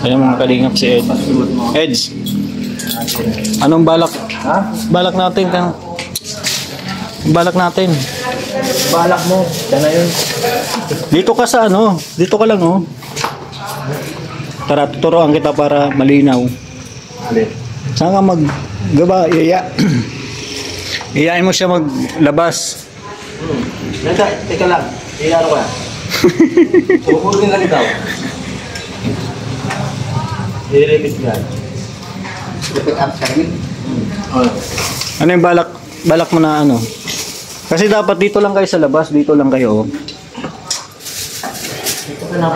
Ayan mga kalingap si Ed. Eds, anong balak? Ha? Balak natin kang balak natin. Balak mo. Yan na yun. Dito ka sa ano? Dito ka lang oh. Tara, tuturuan kita para malinaw. Alin? Saan ka maggaba? Iyain mo siya maglabas. Teka lang. Iyaro ka. Sukurin lang ikaw. I-repeat ka. Repeat up sa rin. Ano yung balak mo na ano? Kasi dapat dito lang kayo sa labas, dito lang kayo. Oh.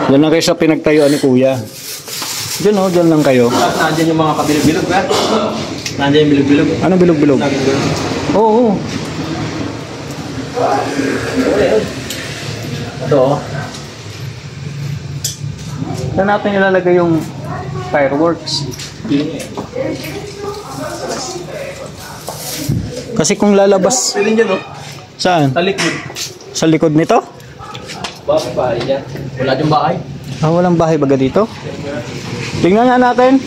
Diyan lang kayo sa pinagtayuan ni Kuya. Diyan oh, diyan lang kayo. Nandiyan yung mga kabilog-bilog ba? Nandiyan yung bilog-bilog. Ano bilog-bilog? Oo. Ito oh. Saan natin ilalagay yung fireworks? Kasi kung lalabas... Pwede dyan oh. Saan? Talikod. Sa likod nito? Bakit bahay dyan? Wala dyan bahay. Ah, walang bahay baga dito? Tingnan nga natin.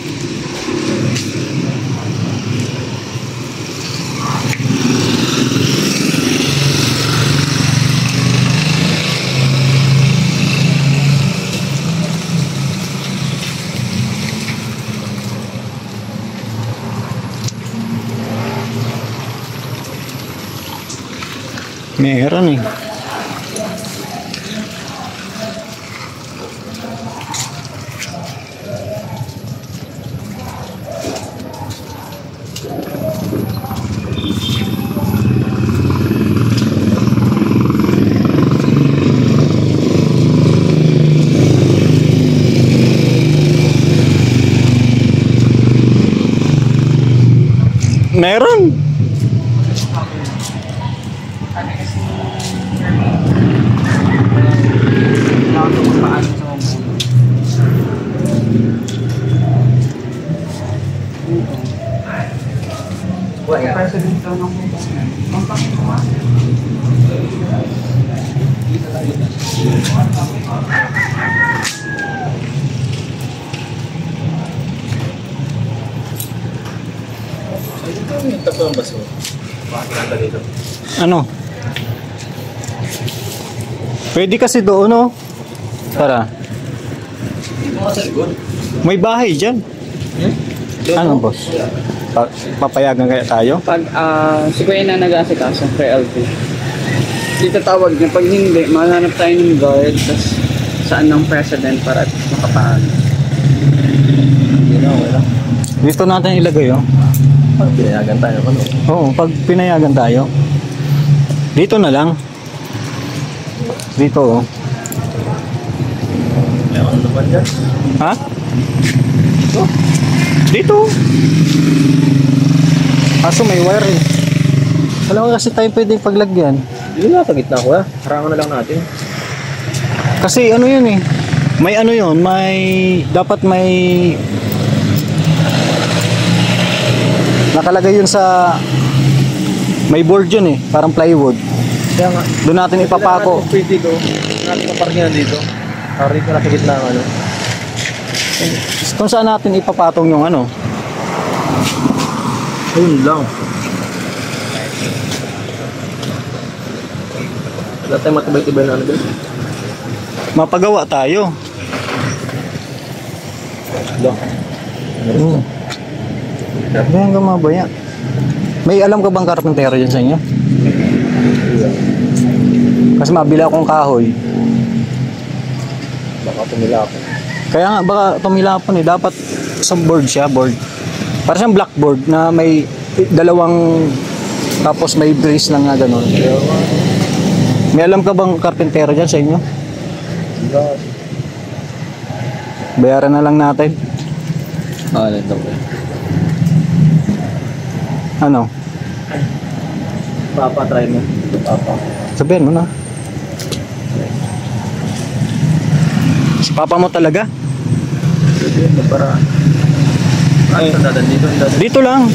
Meron eh. Meron. Ano? Pwede kasi doon, no? Tara. May bahay dyan. Ano, boss? Papayagan kaya tayo? Pag si Kuya na nag-asikaso kay LP, dito tawag niya. Pag hindi, mahanap tayo ng guard, tapos saan ng president para makapaan. Dito natin ilagay, oh. Pag pinayagan tayo, ano? Oo, pag pinayagan tayo. Dito na lang. Dito, oh. Meron naman dyan. Ha? Dito. Kaso may wire eh. Wala ko kasi tayo pwedeng paglagyan. Dito na, sa gitna ko harangan na lang natin. Kasi ano yun eh. May ano yun, dapat may nakalagay yun sa may board yun eh, parang plywood. Kaya nga. Doon natin ipapako. Pwede ko. Natin paparkingan dito. Hari ko na sa gitna ng ano. Kung saan natin ipapatong yung ano. Ayun lang. Wala tayong matibay-tibay na ano doon. Mapagawa tayo. Lang. Ganyan ka mabaya. May alam ka bang karpentero dyan sa inyo? Kasi mabila akong kahoy. Baka tumila ako. Kaya nga baka tumilapon eh. Dapat sa board siya, board. Para siyang blackboard na may dalawang tapos may brace lang nga ganun. May alam ka bang karpentero dyan sa inyo? Bayaran na lang natin. Ano ito ba? Ano? Papa, try mo. Papa. Sabihin mo na. Si papa mo talaga? Dito para... Ano sa dadan dito? Dito lang.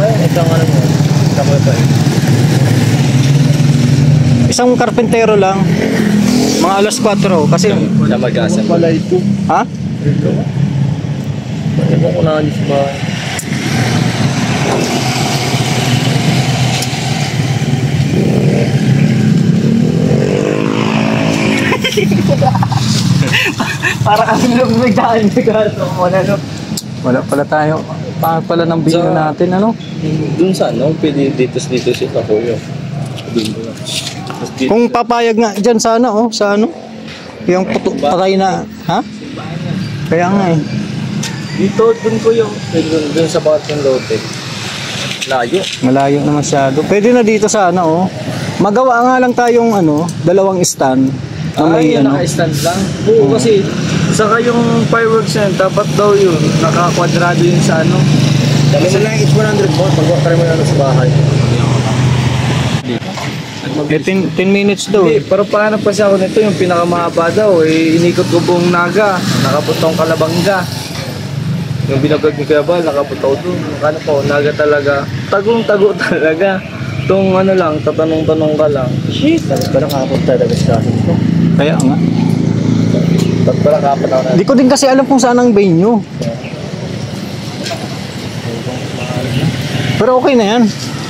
Isang ano mo? Isang ito eh. Isang karpentero lang. Mga alas 4 kasi Sa mag-asa. Pala ito. ha? Ewan ko na alis ba? Para kami lumigdaan na gato mo na, no? Wala pala tayo. Pangit pala ng video natin, ano? Dun sa ano, pwede dito siya sa kuyo. Dun mo lang. Tapos dito, Kung papayag nga dyan sana, oh, sa ano? Yung patay na, ha? Kaya nga eh. dito, dun ko yung, dun sa bawat ng lote. Layo. Malayo na masyado. Pwede na dito sana, oh. Magawa nga lang tayong, ano, dalawang stand. Na may, Yung ano, naka-stand lang. Oo, kasi saka yung fireworks na yun, dapat daw yun, naka-kwadrado yun sa ano. Kasi lang each 100 mo, pag-walk mo na sa bahay. eh, 10 minutes daw. Hindi, pero paano pa siya ako nito, yung pinakamahaba daw, eh, inikot ko buong Naga, nakapuntong Kalabanga. Yung binagag ni Kuya Bal, nakapuntaw doon. Ano po, Naga talaga, tagong-tago talaga. Itong ano lang, tatanong-tanong ka lang. Shit, tapos parang nakapunta talaga sa akin ito. Kaya nga. Tapos parang nakapunta na. Di ko din kasi alam kung saan ang venue. Pero okay na yan.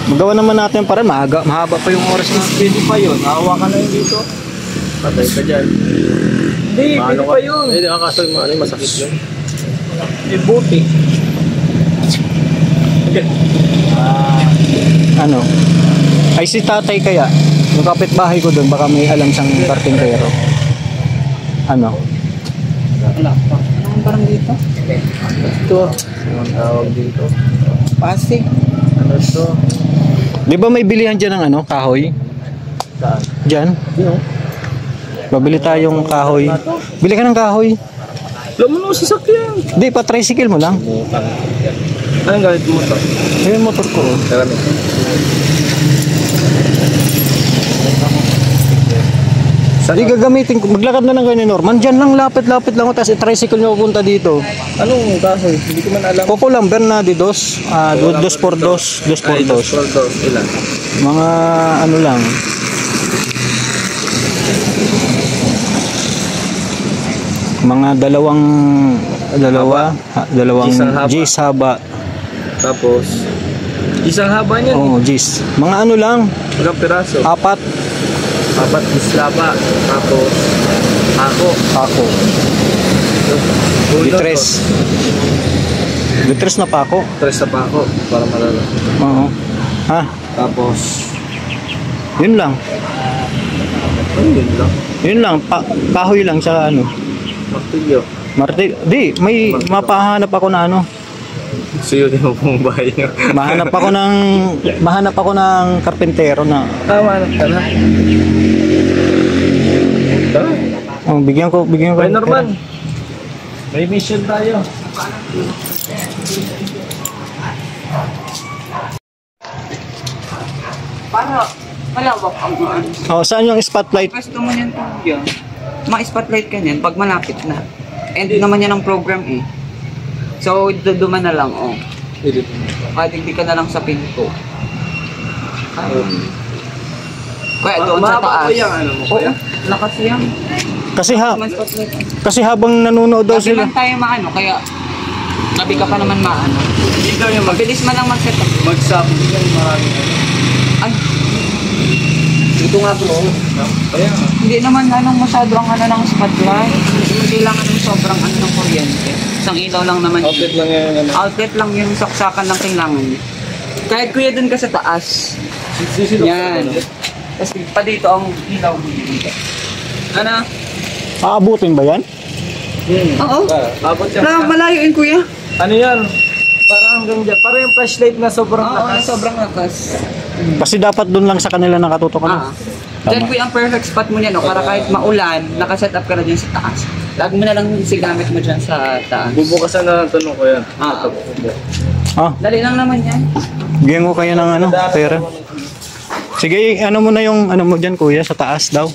Magawa naman natin para mahaba pa yung oras na. Pwede pa yun, hawa ka na yun dito. Patay ka dyan. Hindi, pwede pa yun. Hindi, kaso yung ano, masakit yun. Eh, buti. Ano? Ay si tatay kaya. Yung kapitbahay ko doon, baka may alam siyang karpintero. Ano? Wala pa. Anong parang dito? Ito, ang tawag dito. Pasig. Ano ito? Di ba may bilihan dyan ng ano, kahoy? Saan? Dyan? Yun. Babili tayong kahoy. Bili ka ng kahoy. Alam mo naman sasakyan. Di, pa-tricycle mo lang. Anong galit mo ito? Yung motor ko. Oh. Karami. Di gagamitin ko. Maglakad na ng ganyan, Norman. Dyan lang, lapit-lapit lang. Tapos i-tricycle nyo pupunta dito. Anong kahoy? Hindi ko man alam. Coco Lumber na di dos. Dos por dos. Dos por Ay, dos. dos. Ilan? Mga ano lang. Mga dalawang Gisang haba. G's haba. Tapos, isang haba niyan. Oo, G's. Mga ano lang, Ilang piraso? 4 Apat islaba. Tapos, ako. pako. Litres. Litres na pako. Tres na pa ako. Para malala. Oo. Ha? Tapos, Yun lang. yun lang. Yun lang. Kahoy lang sa ano. Martilyo. Di, may mapahanap ako na ano. Suyo din mo pong bahay nyo. Mahanap ako ng karpentero na. Tama na ka na. Tara. Oh, bigyan ko. Bay Norman. May mission tayo. Para malawak ang ano. Oh, saan yung spotlight? Gusto mo yan kuya. Ma-spotlight ka niyan pag malapit na. End naman yan ang program eh. So, duduman na lang, oh. Kadigdi ka na lang sa pinto. Kaya doon sa Mahaba taas. ko yung ano mo, Oo, kuya? lakas yan. Kasi Spotlight. kasi habang nanonood daw Gabi sila. man tayo maano, kaya gabi ka pa naman maano. Dito yung Mabilis man lang mag-set up. mag-sabog yan. Marami. Ay, Ito nga ito. Kaya nga. hindi naman anong masyado ang ano ng spotlight. Hindi kailangan ng sobrang ano ng kuryente. Isang ilaw lang naman. Outlet lang yan. Ano. Outlet lang yung saksakan lang kailangan niya. Kahit kuya dun ka sa taas. Sisilok. Yan. Tapos pa dito ang ilaw mo dito. Ano? Aabutin ba yan? Oo. Abot yan. Malayo yun kuya. Ano yan? Parang hanggang dyan. Parang yung flashlight na sobrang Oo, lakas. sobrang lakas. Kasi dapat doon lang sa kanila nakatutok Ah. ano. Diyan kuya ang perfect spot mo niyan, no? Para kahit maulan, nakaset up ka na dyan sa taas. Lagi mo na lang sigamit mo dyan sa taas. Bubukasan na ng tanong ko yan. Ah. Ah, Dali lang naman yan. bigyan ko kayo ng ano, pera. Sige, ano mo na yung ano mo diyan kuya sa taas daw.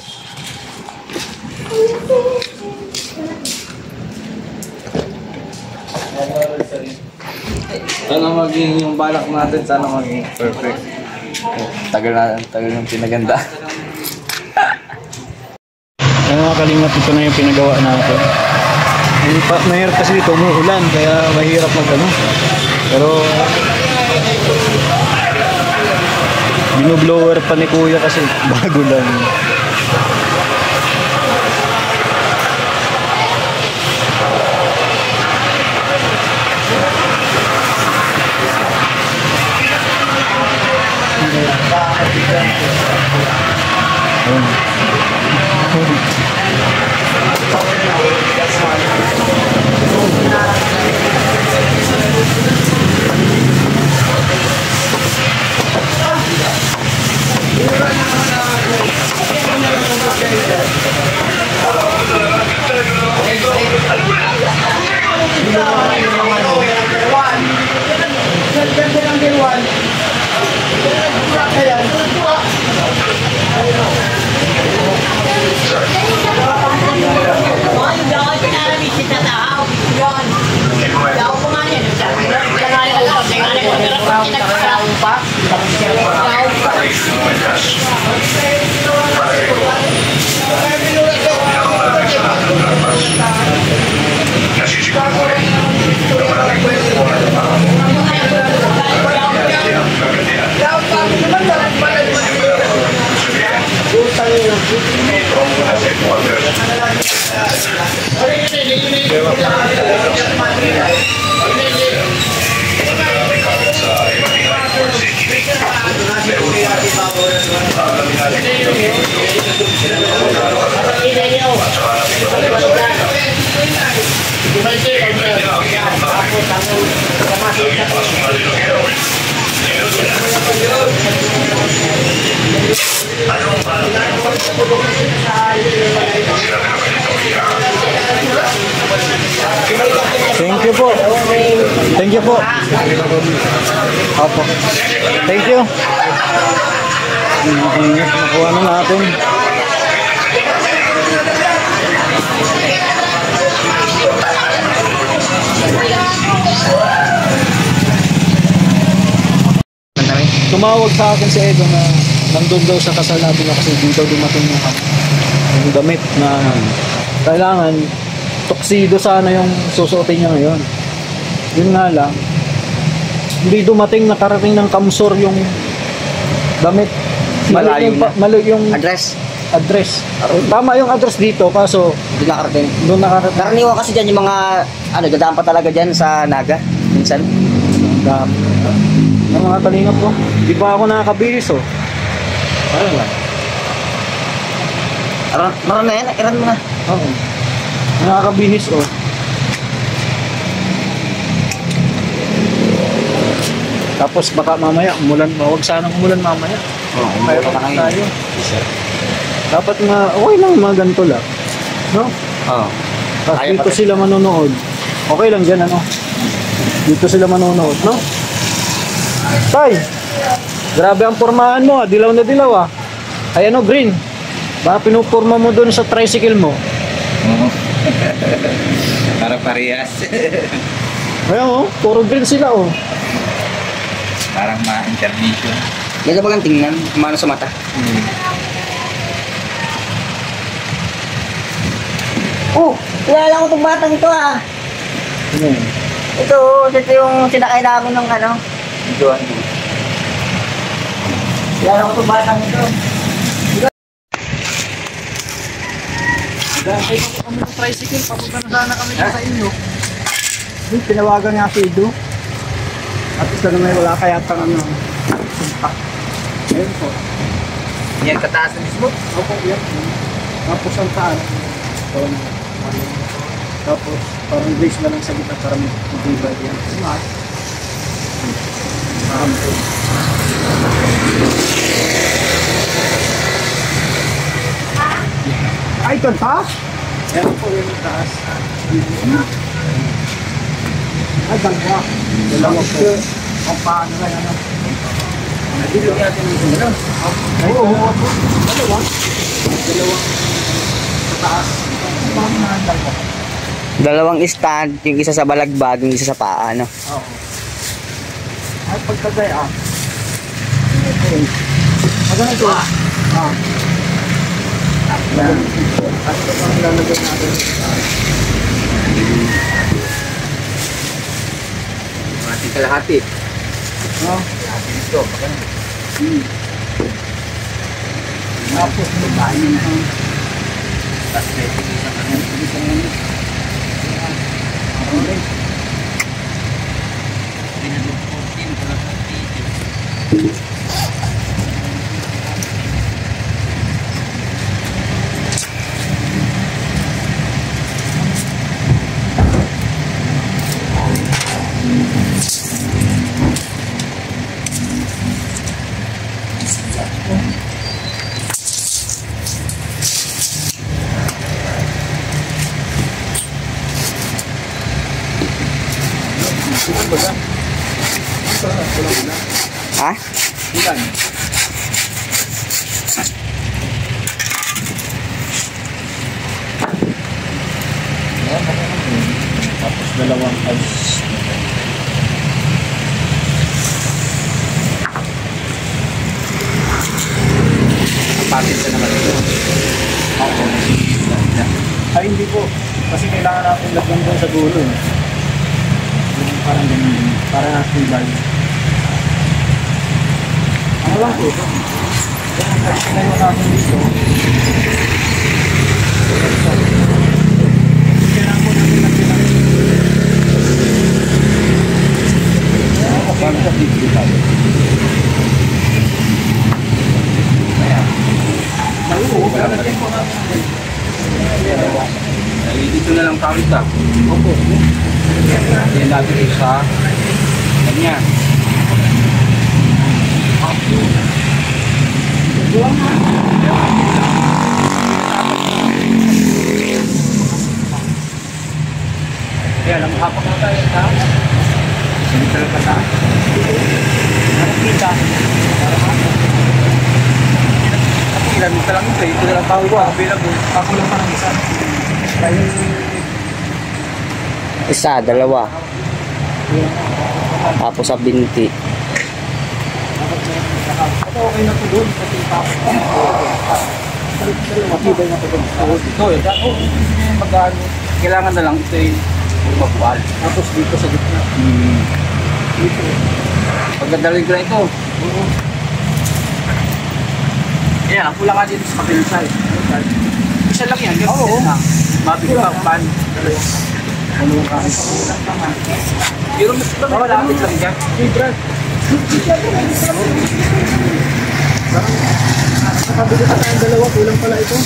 Sana maging yung balak natin, sana maging perfect. Tagal ng pinaganda. mga kalingap, ito na yung pinagawa natin. Mahirap kasi dito, umuulan, kaya mahirap mag-ano. Pero binublower pa ni kuya kasi bago lang. Thank you po. Thank you po. Opo. Thank you. Nakuha na natin. Tumawag sa akin si Edo na nandun daw sa kasal natin na kasi dito dumating yung damit na kailangan tuxedo sana yung susuotin niya ngayon. Yun nga lang, hindi dumating, nakarating ng Kamsur yung damit. Mali yung Address. Tama yung address dito, kaso Doon nakarating. doon nakarating. Karaniwan kasi dyan yung mga, dadaan pa talaga dyan sa Naga. Minsan. Ang mga talingap ko, di pa ako nakakabihis oh. Parang lang. Meron na yan, iran mo na. Oo. Nakakabihis oh. Tapos baka mamaya umulan, wag sanang umulan mamaya. Oo, Mayroon tayo. Dapat nga, okay lang mga ganito lang. No? Oo. Tapos Kaya dito pa- sila manonood. Okay lang dyan ano. Dito sila manonood, no? Tay! Grabe ang pormahan mo ah. Dilaw na dilaw ah. Ay ano, green. Baka pinupurma mo dun sa tricycle mo. Para parehas. Ayun oh, puro green sila oh. Parang ma-intermission. Ganda ba ang tingnan? Kumano sa mata? Oh, kilala ko itong batang ito ah. Ano yun? Ito yung sinakay namin ng ano. Kilala ko itong batang ito. Dahil pa kami ng tricycle, papunta na sana kami sa inyo. Tinawagan nga si Edo. At isa naman wala kaya tang ano. Ayun po. Yan kataas na mismo. Opo, yan. Tapos ang taan. Tapos parang base na lang sa gitna para mag-divide yan. Ay, ito taas? Yan po yung taas. Ay, dalawa. Dalawa po. Ang paano na yan. Nagilog natin ng dalawa. Oo. Dalawa. Dalawa. Sa taas. Paano na ang dalawa? Dalawang stand, yung isa sa balagbag, yung isa sa paa, no? Oo. Ay, pagkagaya. Okay. Maganda ito. Ah. Mati kalahati. Oh. Kalahati nito. Tapos, babae na. Tapos may isang ano. Okay. Ha? Tapos dalawang ice. Patit na naman ito. Ako. Ay, hindi po. Kasi kailangan natin lagyan doon sa dulo. Yung parang ganun. Para natin bali. Ano lang po? Kaya natin natin dito. Kailangan po natin lagyan natin. Paano sa dito tayo? Dito na lang kawit ah. Opo. Yan natin isa. Ganyan. Kaya lang, hapak na tayo sa Sentral pa sa. nakikita. Ilan ka lang ito. Ito na lang kawit ah. Available. Ako lang pa ng isa. Kaya Isa, dalawa. Tapos sa binti. ito okay na po doon. Kasi tapos matibay na po doon. Ito eh. Pag-ano, kailangan na lang ito eh. Magpual. Tapos dito sa gitna. Dito. Pagkadaling ko na ito. Ayan, ang pula nga dito sa kabilang side. Isa lang yan. Oo. Mabigil pa pan. Ano yung kahit? Pero mas ba may lapit lang dyan? Hey, Brad. Nakabili ka tayong dalawa. Kulang pala ito.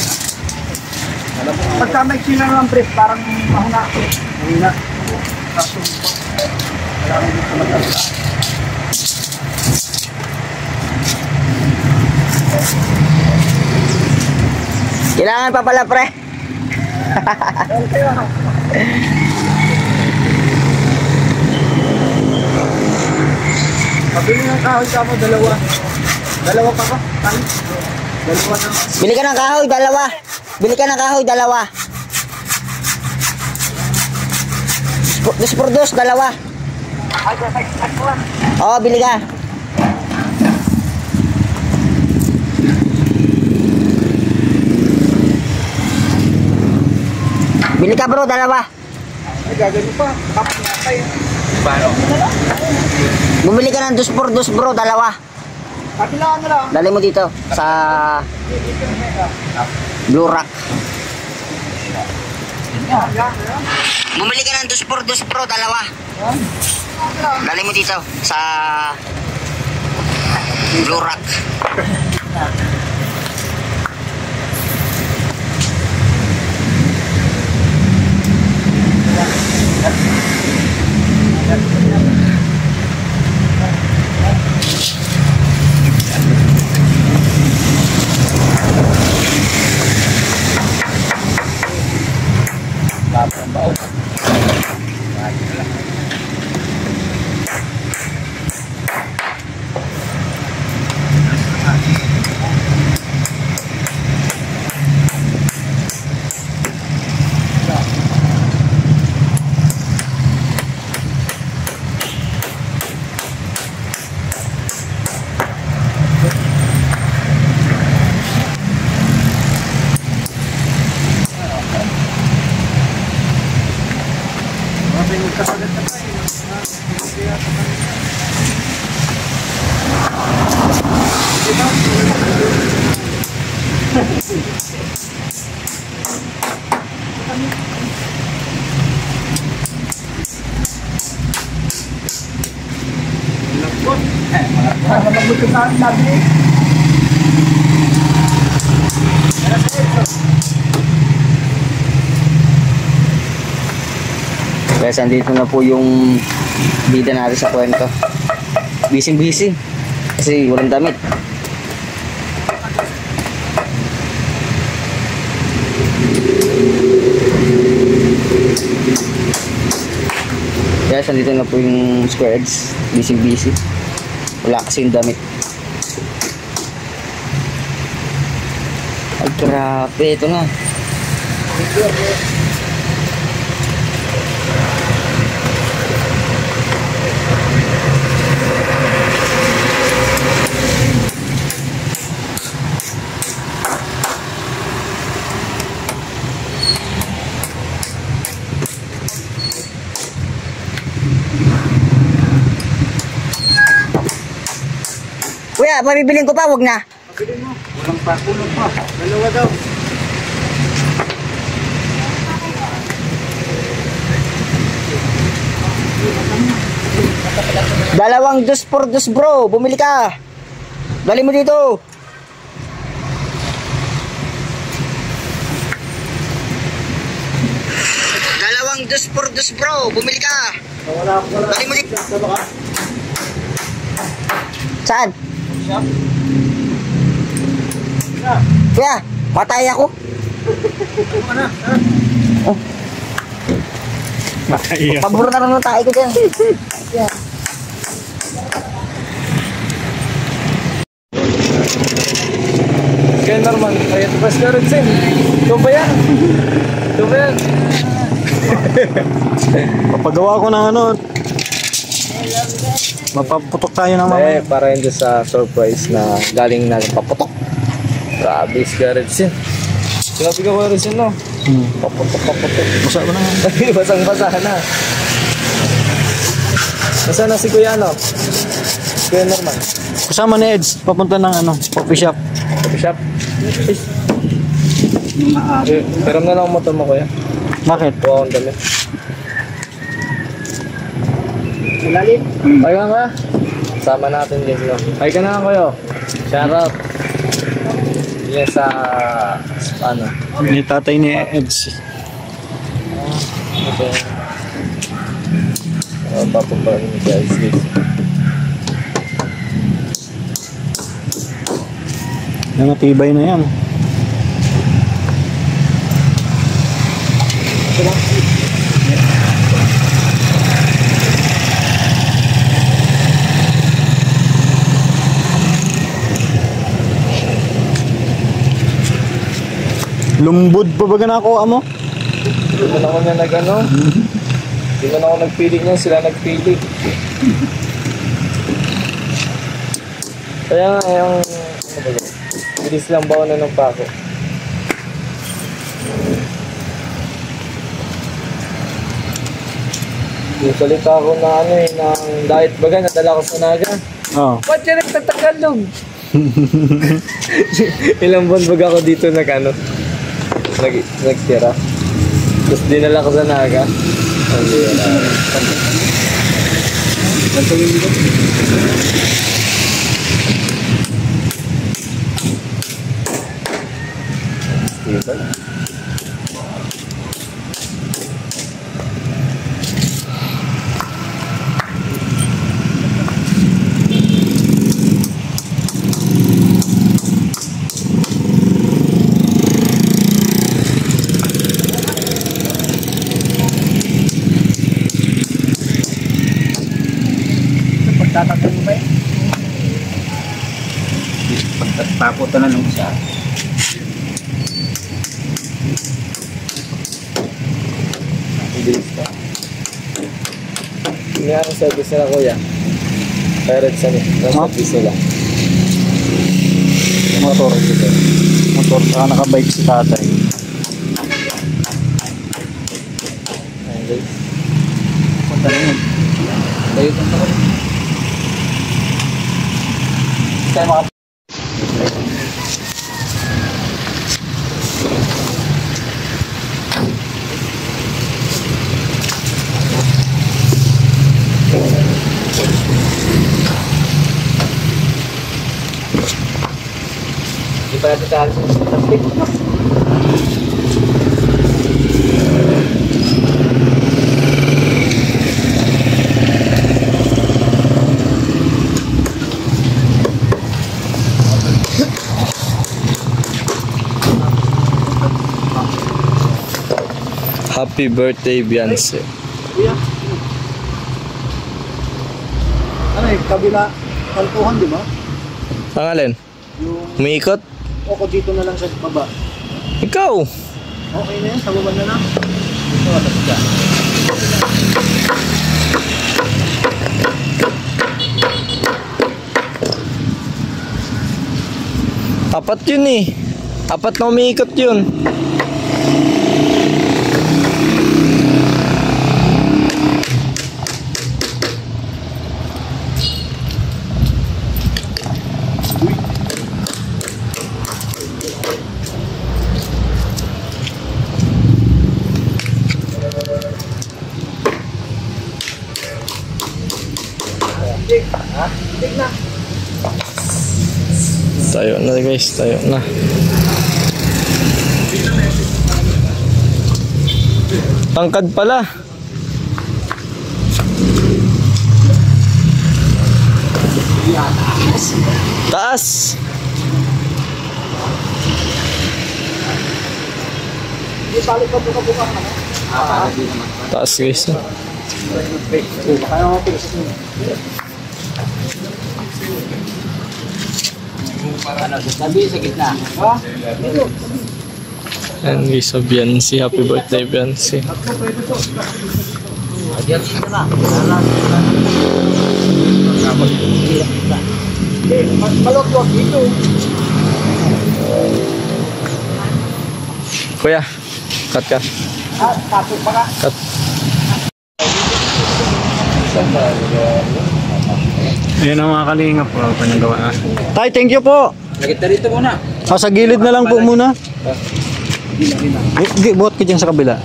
Pagka may sila ng brief, parang mahuna ako. Mahina. Kaso, kailangan dito mag-alala. Kailangan pa pala, pre. Pabili ng kahoy ka mo, dalawa. Dalawa pa ba? Kahoy? Dalawa na. Bili ka ng kahoy, dalawa. Bili ka ng kahoy, dalawa. Dos por dos, dalawa. Oo, bili ka. Bili ka, bro, dalawa. Ay, gagano pa. Tapos na tayo. Paano? Bumili ka ng dos por dos, bro, dalawa. Kapilaan na lang. Dali mo dito sa Blue Rock. Bumili ka ng dos por dos, bro, dalawa. Dali mo dito sa Blue Rock. Guys, andito na po yung bida natin sa kwento. Busy kasi walang damit. Guys, andito na po yung square eggs. Busy. Wala kasi yung damit. Ay, grabe. Ito na. Kuya, mabibilin ko pa, wag na. Pabilin mo. Walang pa, kulang pa. Dalawa daw. Dalawang dos por dos bro, bumili ka. Dali mo dito. Dalawang dos por dos bro, bumili ka. Dali mo dito. Saan? Kuya, patay ako. Oh. Paburo na lang ng tayo ko dyan. Yeah. Kaya normal, kaya ito pa si Karensin. Ito ba yan? Papagawa ko ng ano. Mapaputok tayo ng Eh, mamaya. para hindi sa surprise na galing na paputok. Grabe si Karensin. Grabe ka Karensin, no? Paputok. Basa ko na nga. Basang-basa na. Nasaan na si Kuya, no? Kuya Norman. Kasama ni Eds, papunta ng ano, coffee shop. Coffee shop. Pero na lang ang motor mo, Kuya. Bakit? Buha akong dami. Ay ka. Sama natin din sila. Ay ka na, Kuya. Shout out. Yan sa ano. Ni tatay ni Eds. Okay. Papuparin ni guys dito. Yung matibay na yan. Lumbod pa ba nakuha mo? Hindi mo na ako niya nag-ano. Hindi mo na ako nagpili niya. Sila nagpili. Kaya nga yung ano ba yun? Bilis lang ba na ng pako? Usually pa ako na ano eh, ng diet baga, nadala ko sa Naga. Oo. Ba't yan nagtatagalog? Ilang buwan baga ako dito nag-ano? Nagtira. Tapos dinala ko sa Naga. Ang dira. Stable. Tatatong mo ba yun? Pagtaputan na lang siya. Bilis pa. Hindi nga ang service nila kuya. Pirates ano, ang service nila. Motor dito. Motor, saka nakabike si tatay. Ayun guys. Tayo itong takot. Tayo mga... Hindi pa natin tayo sa plastic. Happy birthday, Beyonce. Ano eh, kabila, kalpuhan, di ba? Ang alin? Umiikot? O ko dito na lang sa baba. Ikaw! Okay na yan, sa baba na lang. Dito, tapos ka. Apat yun eh. Apat na umiikot yun. Tayo na guys, tayo na. Tangkad pala. Taas. Taas guys. Sabi sa gitna. And guys, so Beyonce, happy birthday Beyonce. Malotwag dito. Kuya, cut ka. Tapos pa ka. Cut. Ayan ang mga kalingap po, panagawa. Tay, thank you po. Lagit na rito muna. Sa gilid na lang po muna. Buhat ka dyan sa kabila.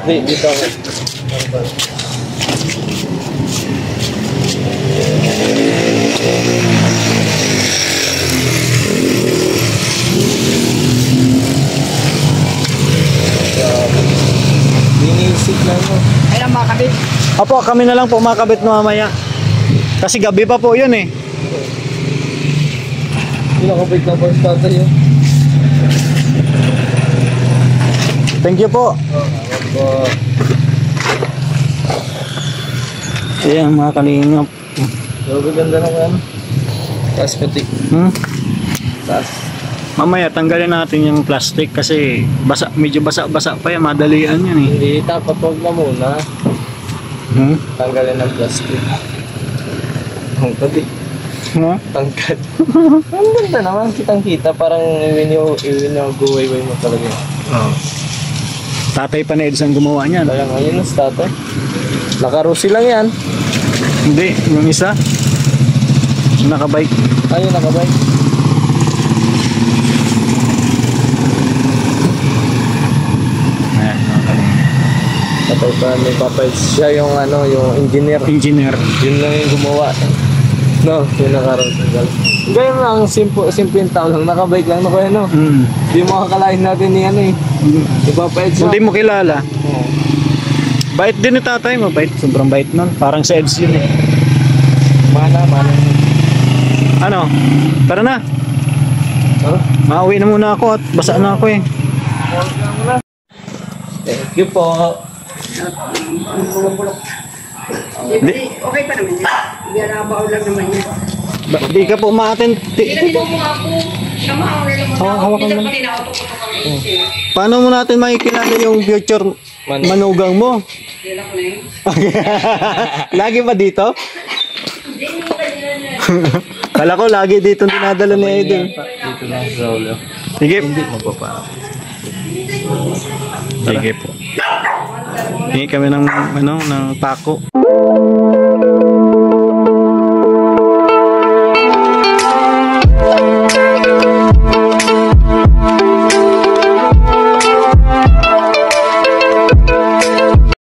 Dito. Binisip lang mo. Ay, ang mga kabit. Apo, kami na lang po makabit mamaya. Kasi gabi pa po yun eh. Pinakabit na first tatay yun. Thank you po. Ayan mga kalingap. Grabe ganda ng ano. Taas pati. Taas. Mamaya tanggalin natin yung plastic kasi basa, medyo basa-basa pa yan. Madalian yan eh. Hindi, dapat huwag na muna. Tanggalin ng plastic. Ang tabi. Tangkad. Ang ganda naman, kitang-kita. Parang iwin-go-way mo talaga. Oh. Tatay pa na Edson gumawa niyan. Kaya ngayon ang tatay. Nakarusi lang yan. Hindi, yung isa. Nakabike. Ayun, nakabay. Ayan mga kalingap. Tatay pa, may papay. Siya yung ano, yung engineer. Engineer. Yun lang yung gumawa. No, yun nakarusi lang. Ganyan lang, simple tao lang. Nakabike lang na kayo, no? Hindi mo kakalain natin ni ano eh. Ipapayad siya. Hindi mo kilala. Bait din ni tatay mo, bait. Sobrang bait nun. Parang sa Eds yun eh. Mana. Ano? Tara na. Tara. Mauwi na muna ako at basa na ako eh. Thank you po. Okay pa naman yan. Hindi arabaw lang naman yan. Di ka po ma-attend. Pinagpo mo nga po. Samahaw na naman. Hawakan mo. Hindi na ako Paano mo natin makikilala yung future manugang mo? Kailan ko na yun. Lagi ba dito? Kala ko lagi dito dinadala ni Aiden. Dito lang sa ulo. Sige. Hindi magpapa. Sige po. Hingi kami ng, ano, ng pako.